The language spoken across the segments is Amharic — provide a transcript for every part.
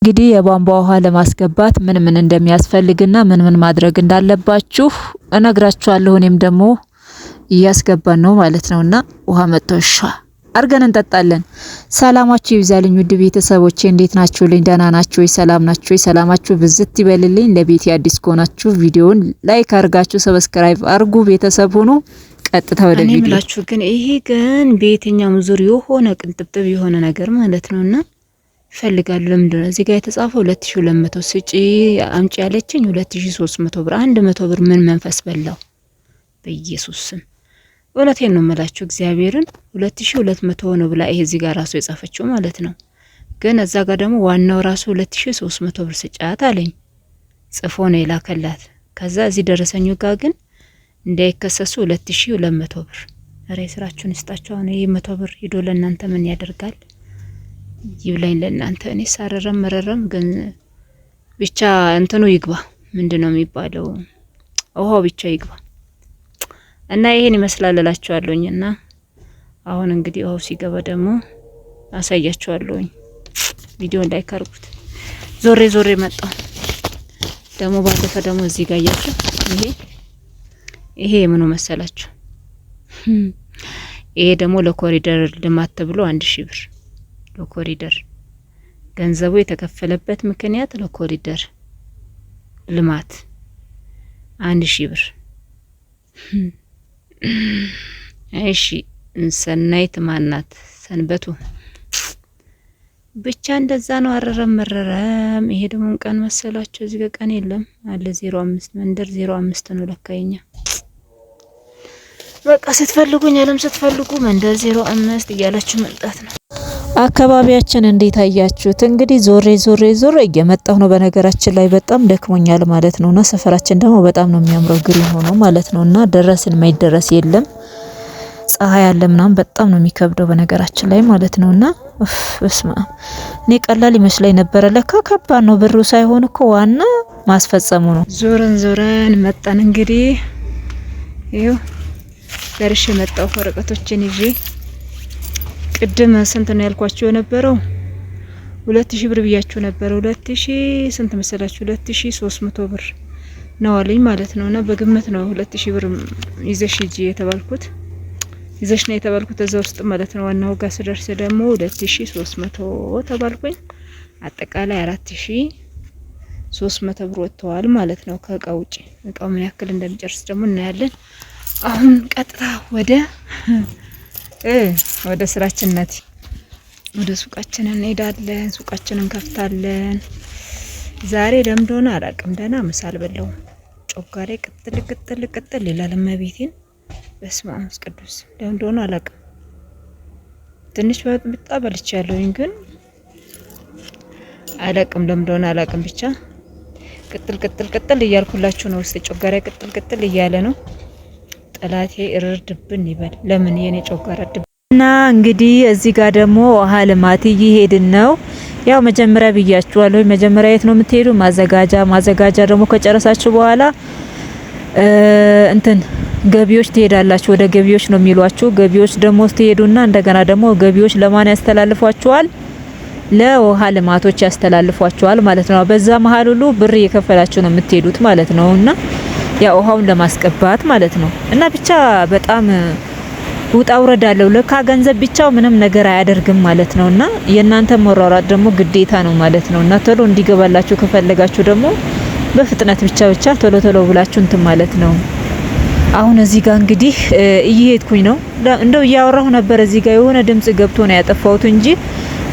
እንግዲህ የቧንቧ ውሃ ለማስገባት ምን እንደሚያስፈልግና ምን ማድረግ እንዳለባችሁ እነግራችኋለሁ። እኔም ደግሞ እያስገባን ነው ማለት ነውና ውሃ መጥቶሻ አርገን እንጠጣለን። ሰላማችሁ ይብዛልኝ ውድ ቤተሰቦቼ፣ እንዴት ናችሁልኝ? ደህና ናችሁ ወይ? ሰላም ናችሁ ወይ? ሰላማችሁ ብዝት ይበልልኝ። ለቤት አዲስ ከሆናችሁ ቪዲዮውን ላይክ አርጋችሁ ሰብስክራይብ አርጉ፣ ቤተሰብ ሁኑ። ቀጥታ ወደ ቪዲዮ እምላችሁ ግን ይሄ ግን በየትኛውም ዙር የሆነ ቅንጥብጥብ የሆነ ነገር ማለት ነውና ፈልጋሉ። ለምንድን ነው እዚህ ጋር የተጻፈው 2200 ስጪ አምጪ ያለችኝ 2300 ብር 100 ብር ምን መንፈስ በላው? በኢየሱስ ስም እውነቴን ነው የምላችሁ እግዚአብሔርን 2200 ነው ብላ ይሄ እዚህ ጋር ራሱ የጻፈችው ማለት ነው። ግን እዛ ጋር ደግሞ ዋናው ራሱ 2300 ብር ስጫት አለኝ ጽፎ ነው የላከላት። ከዛ እዚህ ደረሰኙ ጋር ግን እንዳይከሰሱ 2200 ብር። አሬ ስራችሁን ይስጣችሁ። አሁን ይሄ 100 ብር ሄዶ ለእናንተ ምን ያደርጋል? ይብላኝ ለእናንተ። እኔ ሳረረም መረረም ግን ብቻ እንትኑ ይግባ። ምንድነው የሚባለው? ውሃው ብቻ ይግባ እና ይሄን ይመስላል እላችኋለሁኝና አሁን እንግዲህ ውሃው ሲገባ ደግሞ አሳያችኋለሁኝ። ቪዲዮ ላይክ አድርጉት። ዞሬ መጣው ደግሞ ባለፈ ደግሞ እዚህ ጋር ያያችሁ ይሄ ምኑ መሰላችሁ? ይሄ ደግሞ ለኮሪደር ልማት ተብሎ 1000 ብር ለኮሪደር ገንዘቡ የተከፈለበት ምክንያት ለኮሪደር ልማት 1000 ብር። እሺ ሰናይት ማናት? ሰንበቱ ብቻ እንደዛ ነው። አረረም መረረም። ይሄ ደግሞ ቀን መሰላችሁ? እዚህ ጋር ቀን የለም አለ 05 መንደር 05 ነው ለካየኛ። በቃ ስትፈልጉኝ አለም ስትፈልጉ መንደር 05 እያላችሁ መምጣት ነው። አካባቢያችን እንዴት አያችሁት? እንግዲህ ዞሬ እየመጣሁ ነው። በነገራችን ላይ በጣም ደክሞኛል ማለት ነውና ሰፈራችን ደግሞ በጣም ነው የሚያምረው ግሪን ሆኖ ማለት ነውና ደረስን ማይደረስ የለም። ፀሐይ ያለ ምናምን በጣም ነው የሚከብደው በነገራችን ላይ ማለት ነውና በስማ እኔ ቀላል ይመስለኝ ነበር። ለካ ከባድ ነው። ብሩ ሳይሆን እኮ ዋና ማስፈጸሙ ነው። ዞረን መጣን። እንግዲህ ይኸው ደርሼ መጣሁ ወረቀቶችን ይዤ። ቅድም ስንት ነው ያልኳችሁ የነበረው? 2000 ብር ብያችሁ ነበር። 2000 ስንት መሰላችሁ? 2300 ብር ነው አለኝ ማለት ነውና በግምት ነው 2000 ብር ይዘሽ ሂጂ የተባልኩት። ይዘሽ ነው የተባልኩት እዛ ውስጥ ማለት ነው። ዋናው ጋር ስደርስ ደግሞ 2300 ተባልኩኝ። አጠቃላይ 4300 ብር ወጥተዋል ማለት ነው ከእቃው ውጪ። እቃው ምን ያክል እንደሚጨርስ ደግሞ እናያለን። አሁን ቀጥታ ወደ ስራችን ናት። ወደ ሱቃችን እንሄዳለን። ሱቃችንን ከፍታለን። ዛሬ ለምዶና አላቅም ደህና ምሳ አልበላሁም። ጮጋሬ ቅጥል ይላል። እመቤቴን በስመ አብ ቅዱስ ለምዶና አላቅም። ትንሽ በጣ በልቻለሁኝ ግን አላቅም ለምዶና አላቅም። ብቻ ቅጥል እያልኩላችሁ ነው። ውስጥ ጮጋሬ ቅጥል እያለ ነው። ጠላቴ እርድብን ይበል። ለምን የኔ ጮጋራ እና እንግዲህ እዚህ ጋር ደግሞ ውሃ ልማት እየሄድን ነው። ያው መጀመሪያ ብያችኋለሁ። መጀመሪያ የት ነው የምትሄዱ? ማዘጋጃ ደግሞ ከጨረሳችሁ በኋላ ገቢዎች ትሄዳላችሁ። ወደ ገቢዎች ነው የሚሏችሁ። ገቢዎች ደግሞ ትሄዱና እንደገና ደግሞ ገቢዎች ለማን ያስተላልፏችኋል? ለውሃ ልማቶች ያስተላልፏችኋል ማለት ነው። በዛ መሀል ሁሉ ብር እየከፈላችሁ ነው የምትሄዱት ማለት ነውና ያ ውሃውን ለማስቀባት ማለት ነው። እና ብቻ በጣም ውጣ ውረዳለው። ለካ ገንዘብ ብቻው ምንም ነገር አያደርግም ማለት ነውና የናንተ መሯሯጥ ደግሞ ግዴታ ነው ማለት ነውና ቶሎ እንዲገባላችሁ ከፈለጋችሁ ደግሞ በፍጥነት ብቻ ቶሎ ብላችሁ እንትን ማለት ነው። አሁን እዚህ ጋር እንግዲህ እየሄድኩኝ ነው። እንደው እያወራሁ ነበር። እዚህ ጋር የሆነ ድምጽ ገብቶ ነው ያጠፋሁት እንጂ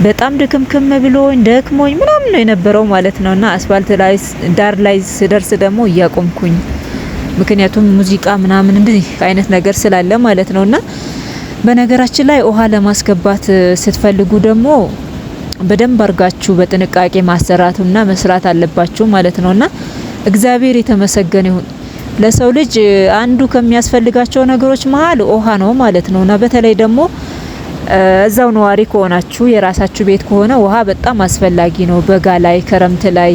በጣም ድክምክም ብሎኝ ደክሞኝ ምናምን ነው የነበረው ማለት ነውና አስፋልት ላይ ዳር ላይ ስደርስ ደግሞ እያቆምኩኝ ምክንያቱም ሙዚቃ ምናምን እንደዚህ አይነት ነገር ስላለ ማለት ነውና በነገራችን ላይ ውሃ ለማስገባት ስትፈልጉ ደግሞ በደንብ አርጋችሁ በጥንቃቄ ማሰራቱና መስራት አለባችሁ ማለት ነውና እግዚአብሔር የተመሰገነ ይሁን። ለሰው ልጅ አንዱ ከሚያስፈልጋቸው ነገሮች መሃል ውሃ ነው ማለት ነውና በተለይ ደግሞ እዛው ነዋሪ ከሆናችሁ የራሳችሁ ቤት ከሆነ ውሃ በጣም አስፈላጊ ነው። በጋ ላይ ክረምት ላይ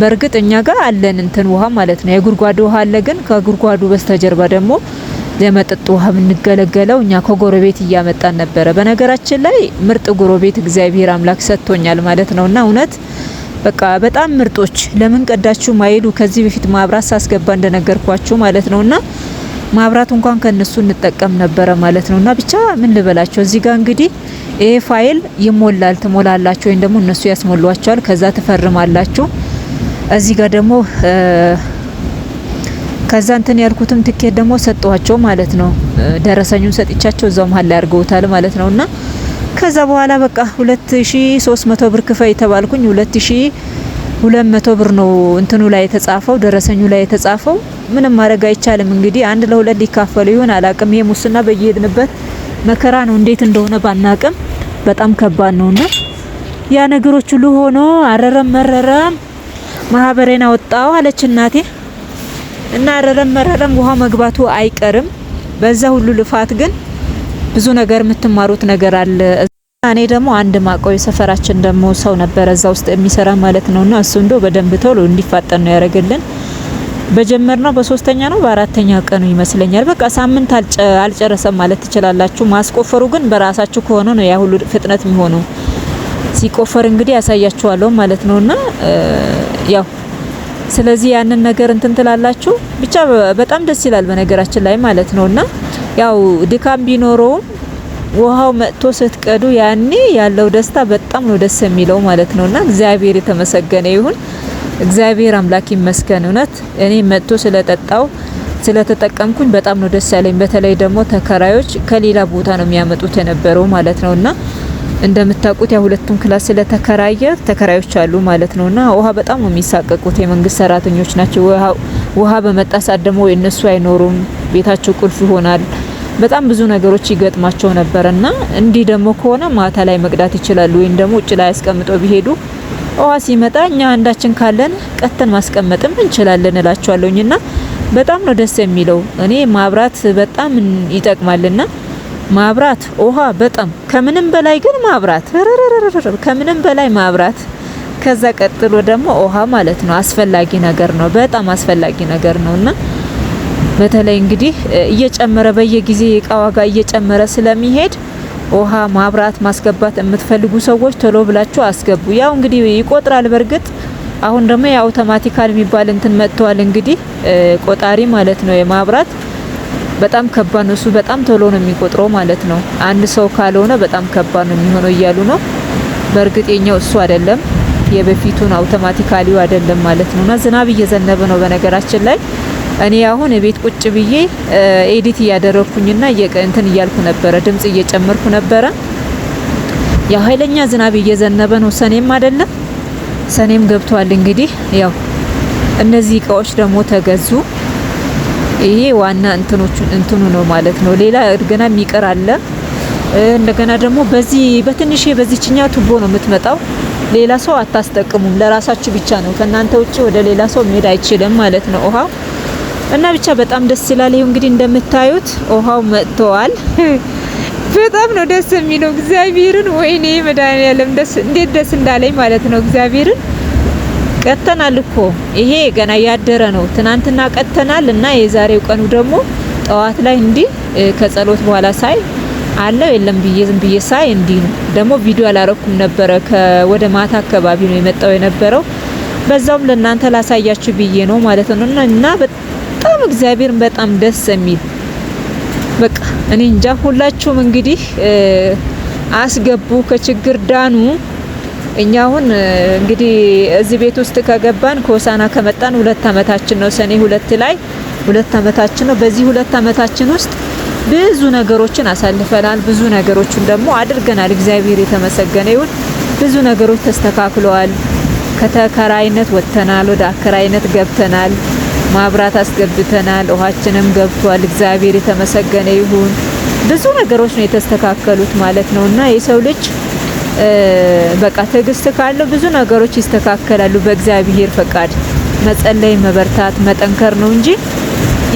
በርግጥ እኛ ጋር አለን ውሃ ማለት ነው። የጉርጓዱ ውሃ አለ። ግን ከጉርጓዱ በስተጀርባ ደግሞ ለመጠጥ ውሃ የምንገለገለው እኛ ከጎረቤት እያመጣን ነበረ። በነገራችን ላይ ምርጥ ጎረቤት እግዚአብሔር አምላክ ሰጥቶኛል ማለት ነውና እውነት በቃ በጣም ምርጦች። ለምን ቀዳችሁ ማይሉ ከዚህ በፊት ማብራት ሳስገባ እንደነገርኳችሁ ማለት ነውና ማብራት እንኳን ከነሱ እንጠቀም ነበረ ማለት ነውና ብቻ ምን ልበላችሁ እዚህ ጋር እንግዲህ ይሄ ፋይል ይሞላል ትሞላላችሁ ወይም ደግሞ እነሱ ያስሞሏቸዋል ከዛ ትፈርማላችሁ። እዚህ ጋር ደግሞ ከዛ እንትን ያልኩትም ትኬት ደግሞ ሰጠዋቸው ማለት ነው። ደረሰኙን ሰጥቻቸው እዛው መሀል ላይ አድርገውታል ማለት ነውና ከዛ በኋላ በቃ 2300 ብር ክፈይ ተባልኩኝ። 2200 ብር ነው እንትኑ ላይ የተጻፈው ደረሰኙ ላይ የተጻፈው። ምንም ማድረግ አይቻልም እንግዲህ አንድ ለሁለት ሊካፈሉ ይሆን አላቅም። ይሄ ሙስና በየሄድንበት መከራ ነው። እንዴት እንደሆነ ባናቅም በጣም ከባድ ነውና ያ ነገሮች ሁሉ ሆኖ አረረም መረረም ማህበሬን አወጣው አለች እናቴ። እና አረረም መረረም ውሃ መግባቱ አይቀርም። በዛ ሁሉ ልፋት ግን ብዙ ነገር የምትማሩት ነገር አለ። እኔ ደግሞ አንድ ማቆይ ሰፈራችን ደግሞ ሰው ነበር እዛ ውስጥ የሚሰራ ማለት ነውና እሱ እንደው በደንብ ቶሎ እንዲፋጠን ነው ያደረገልን። በጀመርነው በ3ኛ ነው በ4ኛ ቀኑ ይመስለኛል። በቃ ሳምንት አልጨረሰም ማለት ትችላላችሁ። ማስቆፈሩ ግን በራሳችሁ ከሆነ ነው ያ ሁሉ ፍጥነት የሚሆነው። ሲቆፈር እንግዲህ ያሳያችኋለሁ ማለት ነውና ያው ስለዚህ ያንን ነገር እንትን ትላላችሁ። ብቻ በጣም ደስ ይላል በነገራችን ላይ ማለት ነውና ያው ድካም ቢኖረውም ውሃው መጥቶ ስትቀዱ ያኔ ያለው ደስታ በጣም ነው ደስ የሚለው ማለት ነውና እግዚአብሔር የተመሰገነ ይሁን። እግዚአብሔር አምላክ ይመስገን። እውነት እኔ መጥቶ ስለጠጣው ስለተጠቀምኩኝ በጣም ነው ደስ ያለኝ። በተለይ ደግሞ ተከራዮች ከሌላ ቦታ ነው የሚያመጡት የነበረው ማለት ነውና እንደምታውቁት ያ ሁለቱም ክላስ ስለተከራየ ተከራዮች አሉ ማለት ነውና ውሃ በጣም ነው የሚሳቀቁት። የመንግስት ሰራተኞች ናቸው። ውሃ በመጣ ሰዓት ደግሞ እነሱ አይኖሩም፣ ቤታቸው ቁልፍ ይሆናል። በጣም ብዙ ነገሮች ይገጥማቸው ነበርና እንዲህ ደግሞ ከሆነ ማታ ላይ መቅዳት ይችላሉ ወይም ደግሞ ውጭ ላይ አስቀምጠው ቢሄዱ ውሃ ሲመጣ እኛ አንዳችን ካለን ቀተን ማስቀመጥም እንችላለን እላቸዋለሁኝና በጣም ነው ደስ የሚለው። እኔ ማብራት በጣም ይጠቅማልና ማብራት ውሃ በጣም ከምንም በላይ ግን ማብራት ከምንም በላይ ማብራት ከዛ ቀጥሎ ደግሞ ውሃ ማለት ነው አስፈላጊ ነገር ነው። በጣም አስፈላጊ ነገር ነውና በተለይ እንግዲህ እየጨመረ በየጊዜ እቃ ዋጋ እየጨመረ ስለሚሄድ ውሃ ማብራት ማስገባት የምትፈልጉ ሰዎች ቶሎ ብላችሁ አስገቡ። ያው እንግዲህ ይቆጥራል በርግጥ አሁን ደግሞ የአውቶማቲካል የሚባል እንትን መጥቷል እንግዲህ ቆጣሪ ማለት ነው የማብራት በጣም ከባድ ነው እሱ በጣም ቶሎ ነው የሚቆጥረው ማለት ነው። አንድ ሰው ካልሆነ በጣም ከባድ ነው የሚሆነው እያሉ ነው። በርግጥ የኛው እሱ አይደለም የበፊቱን አውቶማቲካሊው አይደለም ማለት ነውና ዝናብ እየዘነበ ነው በነገራችን ላይ። እኔ አሁን ቤት ቁጭ ብዬ ኤዲት እያደረኩኝና እንትን እያልኩ ነበረ ድምጽ እየጨመርኩ ነበረ። ያ ኃይለኛ ዝናብ እየዘነበ ነው። ሰኔም አይደለም ሰኔም ገብቷል እንግዲህ ያው እነዚህ እቃዎች ደግሞ ተገዙ። ይሄ ዋና እንትኑ ነው ማለት ነው። ሌላ ገና የሚቀር አለ። እንደገና ደግሞ በዚህ በትንሽ በዚህኛ ቱቦ ነው የምትመጣው። ሌላ ሰው አታስጠቅሙም፣ ለራሳችሁ ብቻ ነው። ከናንተ ውጪ ወደ ሌላ ሰው መሄድ አይችልም ማለት ነው ውሃው። እና ብቻ በጣም ደስ ይላል። ይሄው እንግዲህ እንደምታዩት ውሃው መጥቷል። በጣም ነው ደስ የሚለው እግዚአብሔርን። ወይኔ መድኃኒዓለም እንዴት ደስ እንዳለኝ ማለት ነው እግዚአብሔርን። ቀተናል እኮ ይሄ ገና ያደረ ነው። ትናንትና ቀተናል እና የዛሬው ቀኑ ደግሞ ጠዋት ላይ እንዲህ ከጸሎት በኋላ ሳይ አለው የለም ብዬ ዝም ብዬ ሳይ እንዲህ ነው። ደግሞ ቪዲዮ አላረኩም ነበረ ወደ ማታ አካባቢ ነው የመጣው የነበረው። በዛውም ለእናንተ ላሳያችሁ ብዬ ነው ማለት ነው። እና በጣም እግዚአብሔርን በጣም ደስ የሚል በቃ እኔ እንጃ። ሁላችሁም እንግዲህ አስገቡ፣ ከችግር ዳኑ። እኛ አሁን እንግዲህ እዚህ ቤት ውስጥ ከገባን ከሆሳና ከመጣን 2 አመታችን ነው። ሰኔ 2 ላይ 2 አመታችን ነው። በዚህ 2 አመታችን ውስጥ ብዙ ነገሮችን አሳልፈናል። ብዙ ነገሮችን ደግሞ አድርገናል። እግዚአብሔር የተመሰገነ ይሁን። ብዙ ነገሮች ተስተካክለዋል። ከተከራይነት ወጥተናል፣ ወደ አከራይነት ገብተናል። ማብራት አስገብተናል፣ ውሃችንም ገብቷል። እግዚአብሔር የተመሰገነ ይሁን። ብዙ ነገሮች ነው የተስተካከሉት ማለት ነውና የሰው ልጅ በቃ ትዕግስት ካለው ብዙ ነገሮች ይስተካከላሉ። በእግዚአብሔር ፈቃድ መጸለይ፣ መበርታት፣ መጠንከር ነው እንጂ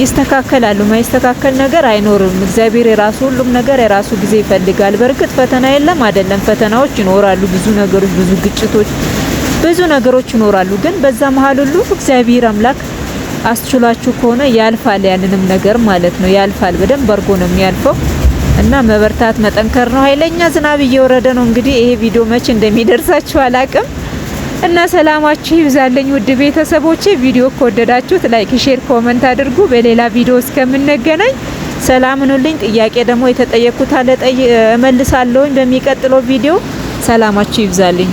ይስተካከላሉ። ማይስተካከል ነገር አይኖርም። እግዚአብሔር የራሱ ሁሉም ነገር የራሱ ጊዜ ይፈልጋል። በርግጥ ፈተና የለም አይደለም፣ ፈተናዎች ይኖራሉ። ብዙ ነገሮች፣ ብዙ ግጭቶች፣ ብዙ ነገሮች ይኖራሉ። ግን በዛ መሀል ሁሉ እግዚአብሔር አምላክ አስችሏችሁ ከሆነ ያልፋል። ያንንም ነገር ማለት ነው ያልፋል። በደንብ አርጎ ነው የሚያልፈው እና መበርታት መጠንከር ነው። ኃይለኛ ዝናብ እየወረደ ነው። እንግዲህ ይሄ ቪዲዮ መቼ እንደሚደርሳችሁ አላቅም። እና ሰላማችሁ ይብዛልኝ ውድ ቤተሰቦቼ። ቪዲዮ ከወደዳችሁት ላይክ፣ ሼር፣ ኮሜንት አድርጉ። በሌላ ቪዲዮ እስከምንገናኝ ሰላም ሁኑልኝ። ጥያቄ ደግሞ የተጠየቁት አለ እመልሳለሁ በሚቀጥለው ቪዲዮ። ሰላማችሁ ይብዛልኝ።